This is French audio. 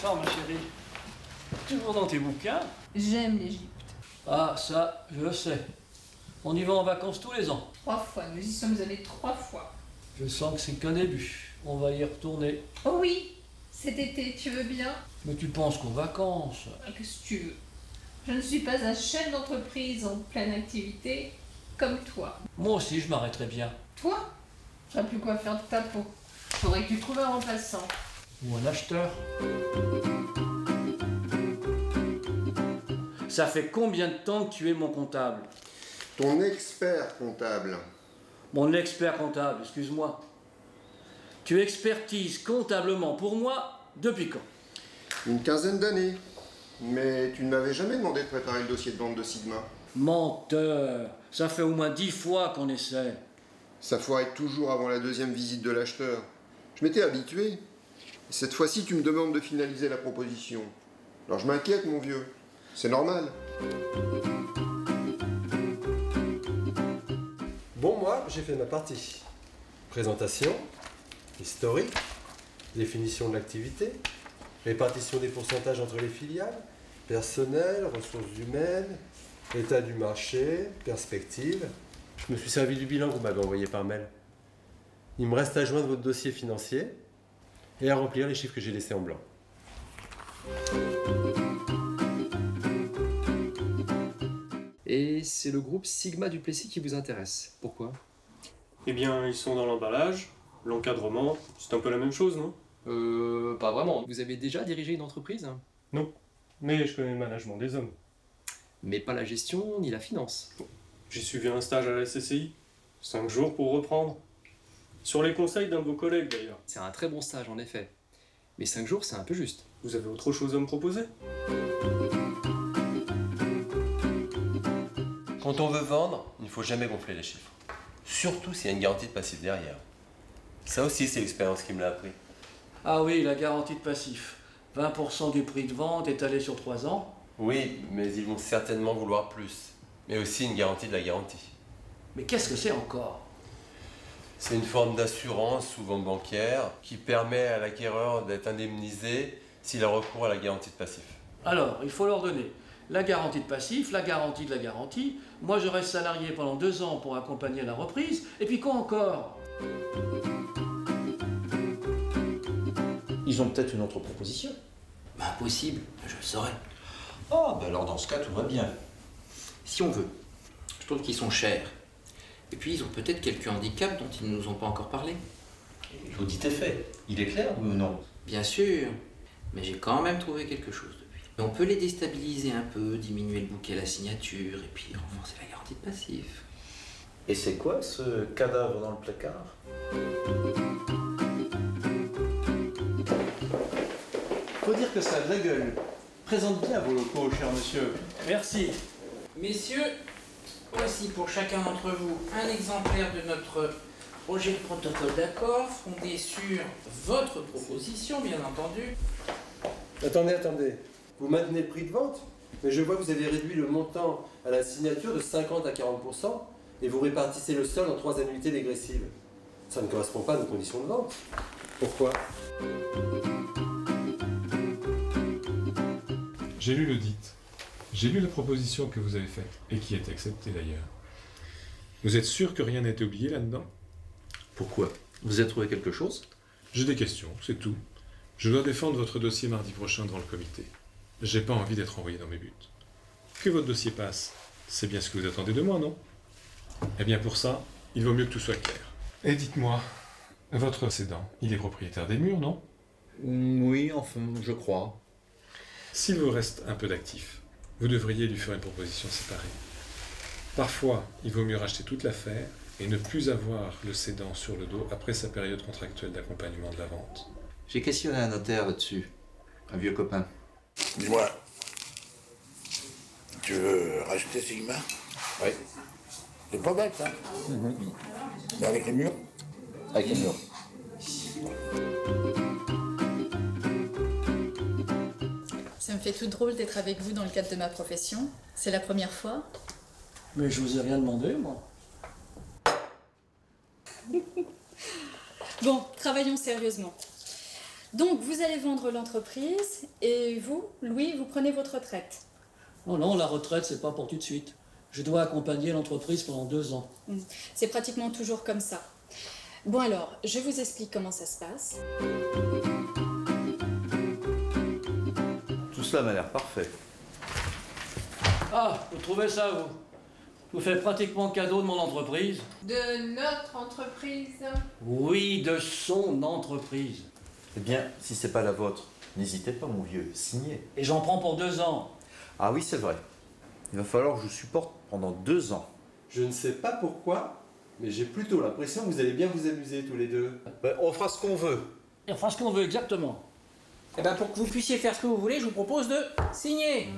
Bonsoir, ma chérie. Toujours dans tes bouquins? J'aime l'Égypte. Ah, ça, je sais. On y va en vacances tous les ans. 3 fois, nous y sommes allés 3 fois. Je sens que c'est qu'un début. On va y retourner. Oh oui, cet été, tu veux bien? Mais tu penses qu'aux vacances? Qu'est-ce que tu veux? Je ne suis pas un chef d'entreprise en pleine activité comme toi. Moi aussi, je m'arrêterais bien. Toi? Tu n'as plus quoi faire de ta peau. Faudrait que tu trouves un remplaçant. Ou un acheteur. Ça fait combien de temps que tu es mon comptable? Ton expert comptable. Mon expert comptable, excuse-moi. Tu expertises comptablement pour moi depuis quand? Une quinzaine d'années. Mais tu ne m'avais jamais demandé de préparer le dossier de vente de Sigma. Menteur! Ça fait au moins 10 fois qu'on essaie. Ça foirait toujours avant la deuxième visite de l'acheteur. Je m'étais habitué. Cette fois-ci, tu me demandes de finaliser la proposition. Alors je m'inquiète, mon vieux. C'est normal. Bon, moi, j'ai fait ma partie. Présentation, historique, définition de l'activité, répartition des pourcentages entre les filiales, personnel, ressources humaines, état du marché, perspective. Je me suis servi du bilan que vous m'avez envoyé par mail. Il me reste à joindre votre dossier financier et à remplir les chiffres que j'ai laissés en blanc. Et c'est le groupe Sigma du Plessis qui vous intéresse. Pourquoi? Eh bien, ils sont dans l'emballage, l'encadrement, c'est un peu la même chose, non? Pas vraiment. Vous avez déjà dirigé une entreprise? Non, mais je connais le management des hommes. Mais pas la gestion ni la finance. J'ai suivi un stage à la SCCI, 5 jours pour reprendre. Sur les conseils d'un de vos collègues, d'ailleurs. C'est un très bon stage en effet. Mais 5 jours, c'est un peu juste. Vous avez autre chose à me proposer? Quand on veut vendre, il ne faut jamais gonfler les chiffres. Surtout s'il y a une garantie de passif derrière. Ça aussi, c'est l'expérience qui me l'a appris. Ah oui, la garantie de passif. 20% du prix de vente étalé sur 3 ans. Oui, mais ils vont certainement vouloir plus. Mais aussi une garantie de la garantie. Mais qu'est-ce que c'est encore? C'est une forme d'assurance, souvent bancaire, qui permet à l'acquéreur d'être indemnisé s'il a recours à la garantie de passif. Alors, il faut leur donner la garantie de passif, la garantie de la garantie. Moi, je reste salarié pendant 2 ans pour accompagner la reprise. Et puis quoi encore? Ils ont peut-être une autre proposition. Bah, impossible, je le saurais. Ah, bah alors dans ce cas, tout va bien. Si on veut. Je trouve qu'ils sont chers. Et puis, ils ont peut-être quelques handicaps dont ils ne nous ont pas encore parlé. L'audit est fait. Il est clair, oui ou non? Bien sûr, mais j'ai quand même trouvé quelque chose depuis. Et on peut les déstabiliser un peu, diminuer le bouquet à la signature, et puis renforcer la garantie de passif. Et c'est quoi ce cadavre dans le placard? Faut dire que ça a de la gueule. Présente bien vos locaux, cher monsieur. Merci. Messieurs, voici pour chacun d'entre vous un exemplaire de notre projet de protocole d'accord, fondé sur votre proposition, bien entendu. Attendez. Vous maintenez le prix de vente, mais je vois que vous avez réduit le montant à la signature de 50 à 40% et vous répartissez le solde en 3 annuités dégressives. Ça ne correspond pas à nos conditions de vente. Pourquoi? J'ai lu l'audit. J'ai lu la proposition que vous avez faite, et qui est acceptée d'ailleurs. Vous êtes sûr que rien n'a été oublié là-dedans? Pourquoi? Vous avez trouvé quelque chose? J'ai des questions, c'est tout. Je dois défendre votre dossier mardi prochain devant le comité. J'ai pas envie d'être envoyé dans mes buts. Que votre dossier passe, c'est bien ce que vous attendez de moi, non? Eh bien pour ça, il vaut mieux que tout soit clair. Et dites-moi, votre cédant, il est propriétaire des murs, non? Oui, enfin, je crois. S'il vous reste un peu d'actifs, vous devriez lui faire une proposition séparée. Parfois, il vaut mieux racheter toute l'affaire et ne plus avoir le cédant sur le dos après sa période contractuelle d'accompagnement de la vente. J'ai questionné un notaire là-dessus, un vieux copain. Dis-moi, tu veux racheter Sigma? Oui. C'est pas bête, hein? Mais avec les murs? Avec les murs. Ça me fait tout drôle d'être avec vous dans le cadre de ma profession. C'est la première fois. Mais je vous ai rien demandé, moi. Bon, travaillons sérieusement. Donc, vous allez vendre l'entreprise et vous, Louis, vous prenez votre retraite. Non, non, la retraite, c'est pas pour tout de suite. Je dois accompagner l'entreprise pendant 2 ans. C'est pratiquement toujours comme ça. Bon alors, je vous explique comment ça se passe. Tout cela m'a l'air parfait. Ah, vous trouvez ça, vous? Je vous fais pratiquement cadeau de mon entreprise. De notre entreprise. Oui, de son entreprise. Eh bien, si c'est pas la vôtre, n'hésitez pas, mon vieux, signez. Et j'en prends pour 2 ans. Ah oui, c'est vrai. Il va falloir que je vous supporte pendant 2 ans. Je ne sais pas pourquoi, mais j'ai plutôt l'impression que vous allez bien vous amuser tous les deux. On fera ce qu'on veut. Et on fera ce qu'on veut, exactement. Eh ben pour que vous puissiez faire ce que vous voulez, je vous propose de signer.